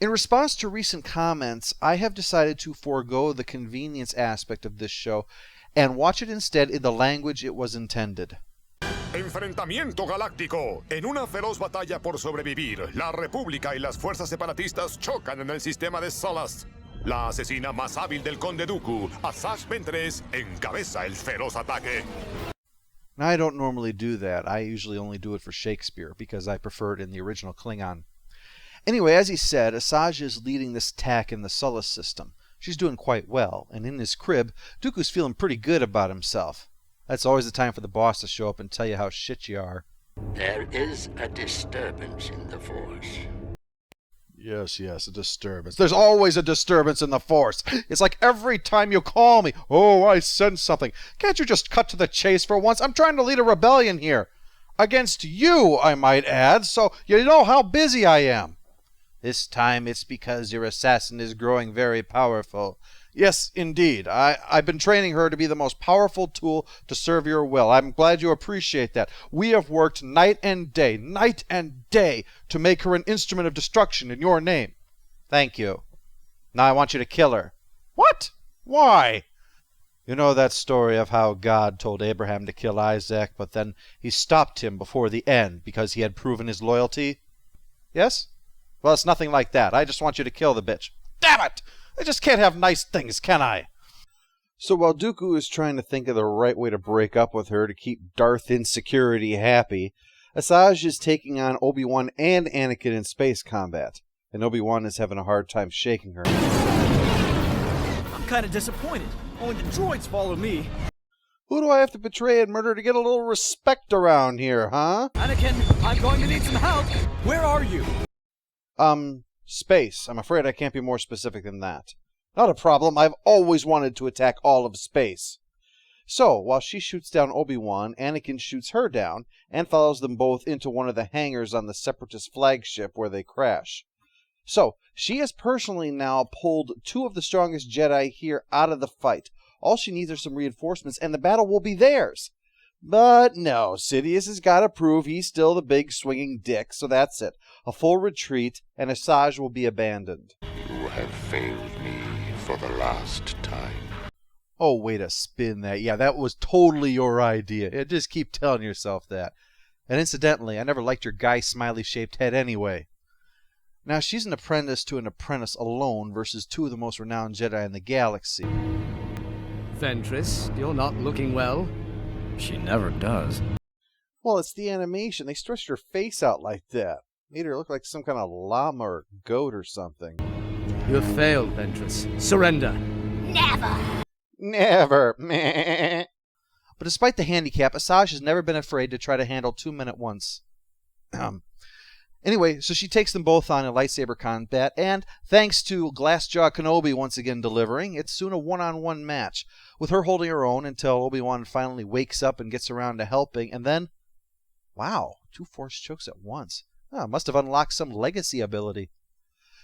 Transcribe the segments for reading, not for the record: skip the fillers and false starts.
In response to recent comments, I have decided to forego the convenience aspect of this show and watch it instead in the language it was intended. Enfrentamiento galáctico. En una feroz batalla por sobrevivir, la República y las fuerzas separatistas chocan en el sistema de Solas. La asesina más hábil del Conde Dooku, Asajj Ventress, encabeza el feroz ataque. Now, I don't normally do that. I usually only do it for Shakespeare because I prefer it in the original Klingon. Anyway, as he said, Asajj is leading this attack in the Sullust system. She's doing quite well, and in his crib, Dooku's feeling pretty good about himself. That's always the time for the boss to show up and tell you how shit you are. There is a disturbance in the Force. Yes, a disturbance. There's always a disturbance in the Force. It's like every time you call me, oh, I sense something. Can't you just cut to the chase for once? I'm trying to lead a rebellion here. Against you, I might add, so you know how busy I am. This time it's because your assassin is growing very powerful. Yes, indeed. I've been training her to be the most powerful tool to serve your will. I'm glad you appreciate that. We have worked night and day to make her an instrument of destruction in your name. Thank you. Now I want you to kill her. What? Why? You know that story of how God told Abraham to kill Isaac, but then he stopped him before the end because he had proven his loyalty? Yes? Well, it's nothing like that. I just want you to kill the bitch. Damn it! I just can't have nice things, can I? So while Dooku is trying to think of the right way to break up with her to keep Darth Insecurity happy, Asajj is taking on Obi-Wan and Anakin in space combat, and Obi-Wan is having a hard time shaking her. I'm kind of disappointed. Only the droids follow me. Who do I have to betray and murder to get a little respect around here, huh? Anakin, I'm going to need some help. Where are you? Space. I'm afraid I can't be more specific than that. Not a problem. I've always wanted to attack all of space. So, while she shoots down Obi-Wan, Anakin shoots her down and follows them both into one of the hangars on the Separatist flagship where they crash. So, she has personally now pulled two of the strongest Jedi here out of the fight. All she needs are some reinforcements and the battle will be theirs. But no, Sidious has got to prove he's still the big swinging dick, so that's it. A full retreat, and Asajj will be abandoned. You have failed me for the last time. Oh, way to spin that. Yeah, that was totally your idea. Yeah, just keep telling yourself that. And incidentally, I never liked your guy smiley-shaped head anyway. Now, she's an apprentice to an apprentice alone versus two of the most renowned Jedi in the galaxy. Ventress, you're not looking well. She never does. Well, it's the animation. They stretched her face out like that. Made her look like some kind of llama or goat or something. You have failed, Ventress. Surrender. Never. Meh. But despite the handicap, Asajj has never been afraid to try to handle two men at once. Anyway, so she takes them both on in lightsaber combat, and thanks to Glassjaw Kenobi once again delivering, it's soon a one-on-one match, with her holding her own until Obi-Wan finally wakes up and gets around to helping, and then, wow, two Force chokes at once. Must have unlocked some legacy ability.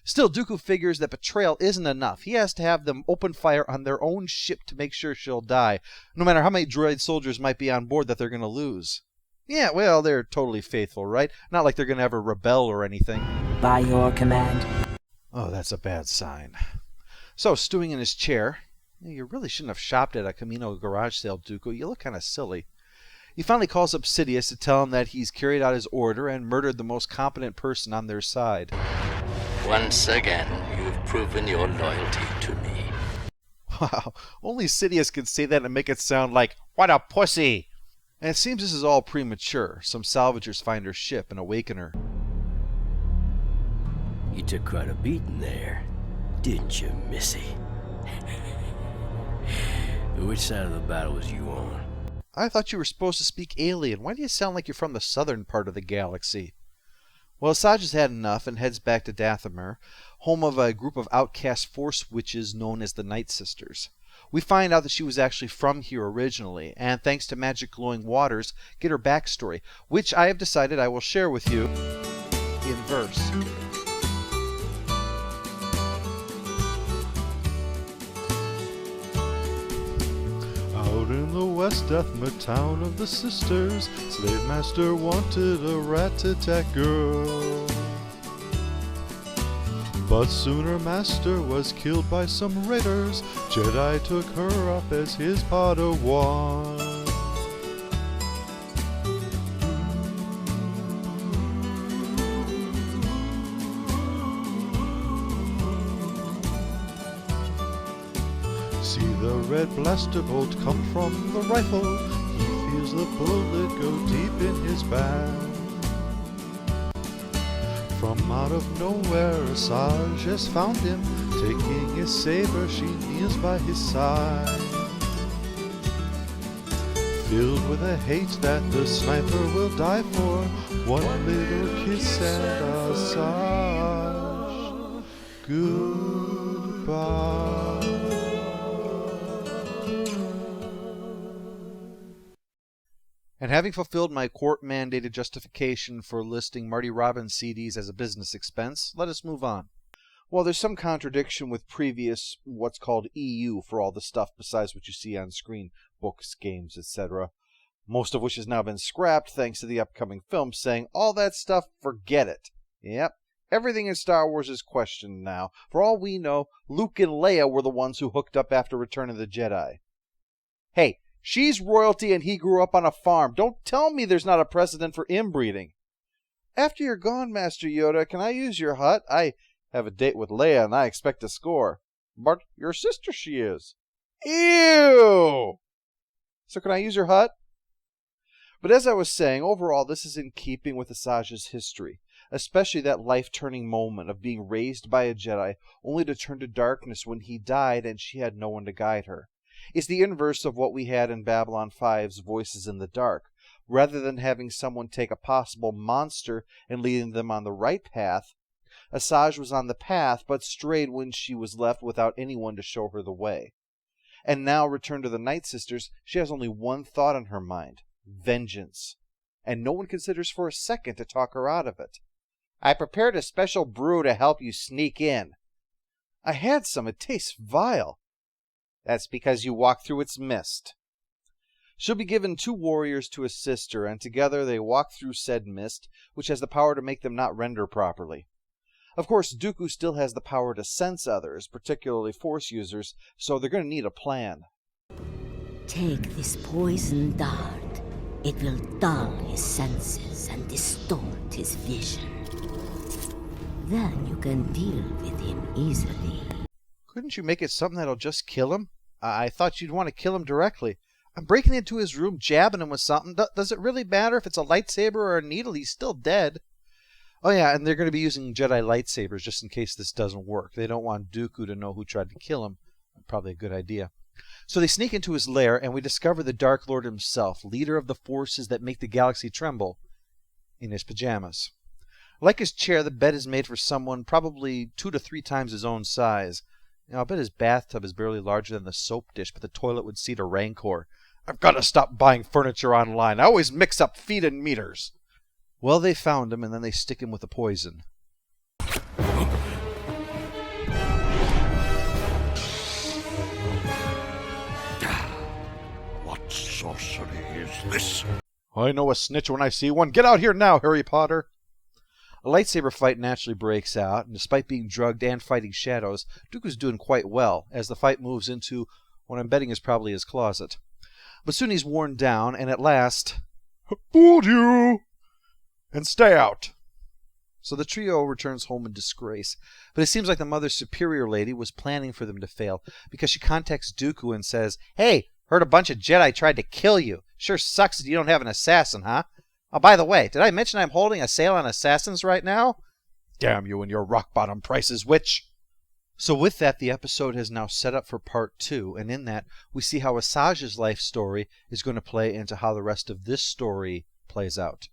Still, Dooku figures that betrayal isn't enough. He has to have them open fire on their own ship to make sure she'll die, no matter how many droid soldiers might be on board that they're going to lose. Yeah, well, they're totally faithful, right? Not like they're going to ever rebel or anything. By your command. Oh, that's a bad sign. So, stewing in his chair, you really shouldn't have shopped at a Camino garage sale, Dooku. You look kind of silly. He finally calls up Sidious to tell him that he's carried out his order and murdered the most competent person on their side. Once again, you've proven your loyalty to me. Wow, only Sidious can say that and make it sound like, what a pussy! And it seems this is all premature. Some salvagers find her ship and awaken her. You took quite a beating there, didn't you, Missy? Which side of the battle was you on? I thought you were supposed to speak alien. Why do you sound like you're from the southern part of the galaxy? Well, Asajj has had enough and heads back to Dathomir, home of a group of outcast Force witches known as the Nightsisters. We find out that she was actually from here originally, and thanks to magic glowing waters, get her backstory, which I have decided I will share with you in verse. Out in the West Dathomir town of the sisters, slave master wanted a rat-tat-tat girl. But soon her master was killed by some raiders. Jedi took her up as his Padawan. See the red blaster bolt come from the rifle. He feels the bullet go deep in his back. From out of nowhere, Asajj has found him. Taking his saber, she kneels by his side. Filled with a hate that the sniper will die for. One little kiss and Asajj. Goodbye. And having fulfilled my court-mandated justification for listing Marty Robbins CDs as a business expense, let us move on. Well, there's some contradiction with previous what's called EU for all the stuff besides what you see on screen, books, games, etc., most of which has now been scrapped thanks to the upcoming film saying, all that stuff, forget it. Yep, everything in Star Wars is questioned now. For all we know, Luke and Leia were the ones who hooked up after Return of the Jedi. Hey, she's royalty and he grew up on a farm. Don't tell me there's not a precedent for inbreeding. After you're gone, Master Yoda, can I use your hut? I have a date with Leia and I expect to score. But your sister she is. Ew! So can I use your hut? But as I was saying, overall this is in keeping with Asajj's history, especially that life-turning moment of being raised by a Jedi only to turn to darkness when he died and she had no one to guide her. It's the inverse of what we had in Babylon 5's Voices in the Dark. Rather than having someone take a possible monster and leading them on the right path, Asajj was on the path but strayed when she was left without anyone to show her the way. And now, returned to the Nightsisters, she has only one thought on her mind: vengeance. And no one considers for a second to talk her out of it. I prepared a special brew to help you sneak in. I had some. It tastes vile. That's because you walk through its mist. She'll be given 2 warriors to assist her, and together they walk through said mist, which has the power to make them not render properly. Of course, Dooku still has the power to sense others, particularly Force users, so they're going to need a plan. Take this poison dart. It will dull his senses and distort his vision. Then you can deal with him easily. Couldn't you make it something that'll just kill him? I thought you'd want to kill him directly. I'm breaking into his room, jabbing him with something. Does it really matter if it's a lightsaber or a needle? He's still dead. Oh yeah, and they're going to be using Jedi lightsabers just in case this doesn't work. They don't want Dooku to know who tried to kill him. Probably a good idea. So they sneak into his lair, and we discover the Dark Lord himself, leader of the forces that make the galaxy tremble, in his pajamas. Like his chair, the bed is made for someone probably 2 to 3 times his own size. I'll bet his bathtub is barely larger than the soap dish, but the toilet would seat a Rancor. I've got to stop buying furniture online. I always mix up feet and meters. Well, they found him, and then they stick him with the poison. What sorcery is this? I know a snitch when I see one. Get out here now, Harry Potter. A lightsaber fight naturally breaks out, and despite being drugged and fighting shadows, Dooku's doing quite well, as the fight moves into what I'm betting is probably his closet. But soon he's worn down, and at last... Fooled you! And stay out! So the trio returns home in disgrace. But it seems like the Mother Superior Lady was planning for them to fail, because she contacts Dooku and says, Hey, heard a bunch of Jedi tried to kill you. Sure sucks that you don't have an assassin, huh? Oh, by the way, did I mention I'm holding a sale on assassins right now? Damn you and your rock-bottom prices, witch! So with that, the episode has now set up for part 2, and in that, we see how Asajj's life story is going to play into how the rest of this story plays out.